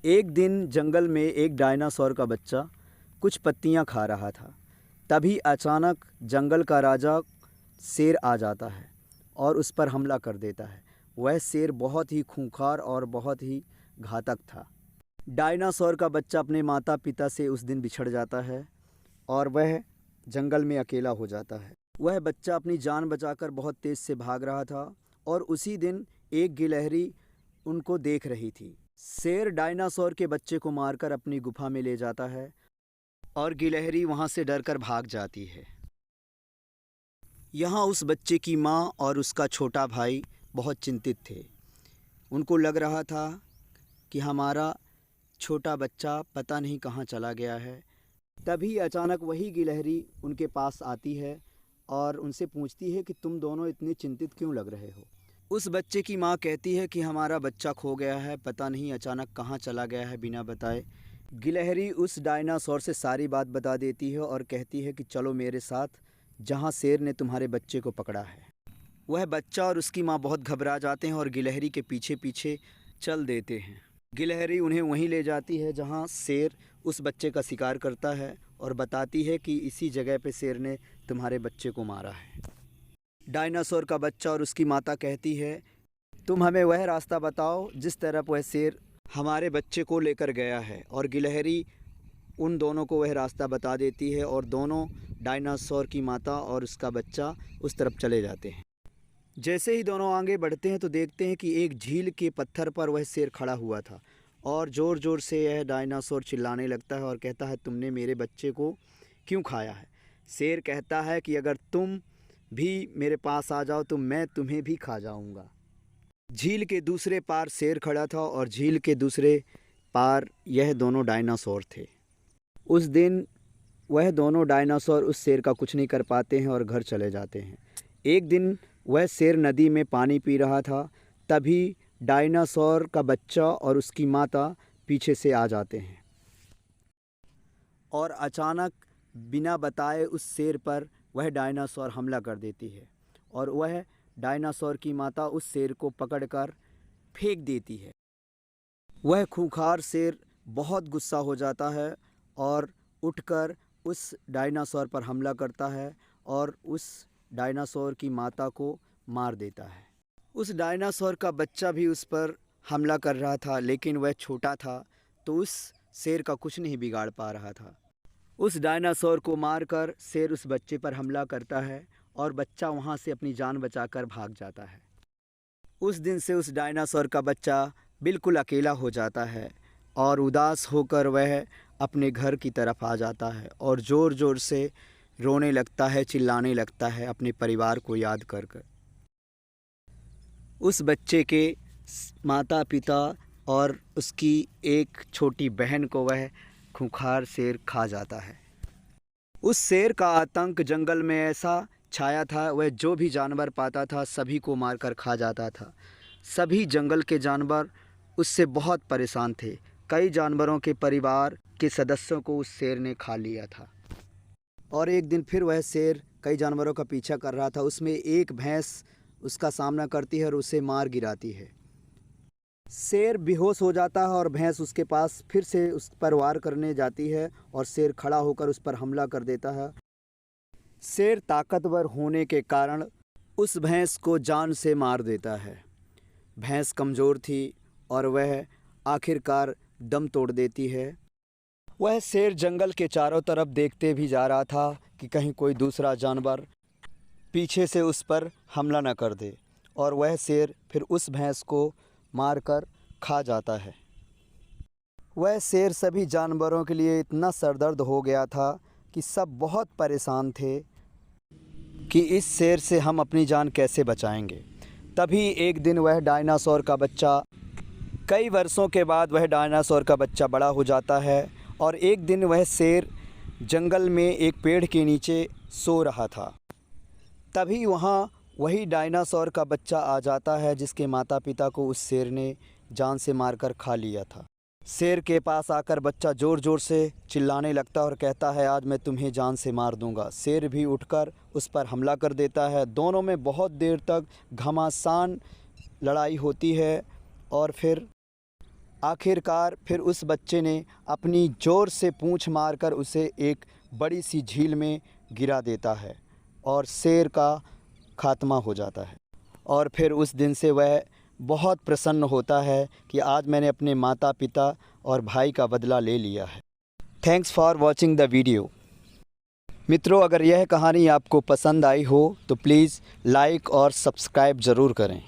एक दिन जंगल में एक डायनासोर का बच्चा कुछ पत्तियां खा रहा था। तभी अचानक जंगल का राजा शेर आ जाता है और उस पर हमला कर देता है। वह शेर बहुत ही खूंखार और बहुत ही घातक था। डायनासोर का बच्चा अपने माता पिता से उस दिन बिछड़ जाता है और वह जंगल में अकेला हो जाता है। वह बच्चा अपनी जान बचाकर बहुत तेज़ से भाग रहा था और उसी दिन एक गिलहरी उनको देख रही थी। शेर डायनासोर के बच्चे को मारकर अपनी गुफा में ले जाता है और गिलहरी वहाँ से डरकर भाग जाती है। यहाँ उस बच्चे की माँ और उसका छोटा भाई बहुत चिंतित थे। उनको लग रहा था कि हमारा छोटा बच्चा पता नहीं कहाँ चला गया है। तभी अचानक वही गिलहरी उनके पास आती है और उनसे पूछती है कि तुम दोनों इतने चिंतित क्यों लग रहे हो। उस बच्चे की माँ कहती है कि हमारा बच्चा खो गया है, पता नहीं अचानक कहाँ चला गया है बिना बताए। गिलहरी उस डायनासोर से सारी बात बता देती है और कहती है कि चलो मेरे साथ, जहाँ शेर ने तुम्हारे बच्चे को पकड़ा है। वह बच्चा और उसकी माँ बहुत घबरा जाते हैं और गिलहरी के पीछे पीछे चल देते हैं। गिलहरी उन्हें वहीं ले जाती है जहाँ शेर उस बच्चे का शिकार करता है और बताती है कि इसी जगह पे शेर ने तुम्हारे बच्चे को मारा है। डायनासोर का बच्चा और उसकी माता कहती है, तुम हमें वह रास्ता बताओ जिस तरफ वह शेर हमारे बच्चे को लेकर गया है। और गिलहरी उन दोनों को वह रास्ता बता देती है और दोनों, डायनासोर की माता और उसका बच्चा, उस तरफ चले जाते हैं। जैसे ही दोनों आगे बढ़ते हैं तो देखते हैं कि एक झील के पत्थर पर वह शेर खड़ा हुआ था और ज़ोर ज़ोर से यह डायनासोर चिल्लाने लगता है और कहता है, तुमने मेरे बच्चे को क्यों खाया है। शेर कहता है कि अगर तुम भी मेरे पास आ जाओ तो मैं तुम्हें भी खा जाऊंगा। झील के दूसरे पार शेर खड़ा था और झील के दूसरे पार यह दोनों डायनासोर थे। उस दिन वह दोनों डायनासोर उस शेर का कुछ नहीं कर पाते हैं और घर चले जाते हैं। एक दिन वह शेर नदी में पानी पी रहा था। तभी डायनासोर का बच्चा और उसकी माता पीछे से आ जाते हैं और अचानक बिना बताए उस शेर पर वह डायनासोर हमला कर देती है और वह डायनासोर की माता उस शेर को पकड़कर फेंक देती है। वह खूंखार शेर बहुत गुस्सा हो जाता है और उठकर उस डायनासोर पर हमला करता है और उस डायनासोर की माता को मार देता है। उस डायनासोर का बच्चा भी उस पर हमला कर रहा था, लेकिन वह छोटा था तो उस शेर का कुछ नहीं बिगाड़ पा रहा था। उस डायनासोर को मारकर शेर उस बच्चे पर हमला करता है और बच्चा वहाँ से अपनी जान बचाकर भाग जाता है। उस दिन से उस डायनासोर का बच्चा बिल्कुल अकेला हो जाता है और उदास होकर वह अपने घर की तरफ आ जाता है और ज़ोर ज़ोर से रोने लगता है, चिल्लाने लगता है अपने परिवार को याद कर कर। उस बच्चे के माता पिता और उसकी एक छोटी बहन को वह खूंखार शेर खा जाता है। उस शेर का आतंक जंगल में ऐसा छाया था, वह जो भी जानवर पाता था सभी को मारकर खा जाता था। सभी जंगल के जानवर उससे बहुत परेशान थे। कई जानवरों के परिवार के सदस्यों को उस शेर ने खा लिया था। और एक दिन फिर वह शेर कई जानवरों का पीछा कर रहा था। उसमें एक भैंस उसका सामना करती है और उसे मार गिराती है। शेर बेहोश हो जाता है और भैंस उसके पास फिर से उस पर वार करने जाती है और शेर खड़ा होकर उस पर हमला कर देता है। शेर ताकतवर होने के कारण उस भैंस को जान से मार देता है। भैंस कमज़ोर थी और वह आखिरकार दम तोड़ देती है। वह शेर जंगल के चारों तरफ देखते भी जा रहा था कि कहीं कोई दूसरा जानवर पीछे से उस पर हमला न कर दे, और वह शेर फिर उस भैंस को मारकर खा जाता है। वह शेर सभी जानवरों के लिए इतना सरदर्द हो गया था कि सब बहुत परेशान थे कि इस शेर से हम अपनी जान कैसे बचाएंगे। तभी एक दिन वह डायनासोर का बच्चा, कई वर्षों के बाद वह डायनासोर का बच्चा बड़ा हो जाता है और एक दिन वह शेर जंगल में एक पेड़ के नीचे सो रहा था। तभी वहाँ वही डायनासोर का बच्चा आ जाता है जिसके माता पिता को उस शेर ने जान से मारकर खा लिया था। शेर के पास आकर बच्चा ज़ोर ज़ोर से चिल्लाने लगता और कहता है, आज मैं तुम्हें जान से मार दूंगा। शेर भी उठकर उस पर हमला कर देता है। दोनों में बहुत देर तक घमासान लड़ाई होती है और फिर आखिरकार फिर उस बच्चे ने अपनी ज़ोर से पूंछ मारकर उसे एक बड़ी सी झील में गिरा देता है और शेर का खात्मा हो जाता है। और फिर उस दिन से वह बहुत प्रसन्न होता है कि आज मैंने अपने माता पिता और भाई का बदला ले लिया है। Thanks for watching the video. मित्रों, अगर यह कहानी आपको पसंद आई हो तो प्लीज़ लाइक और सब्सक्राइब ज़रूर करें।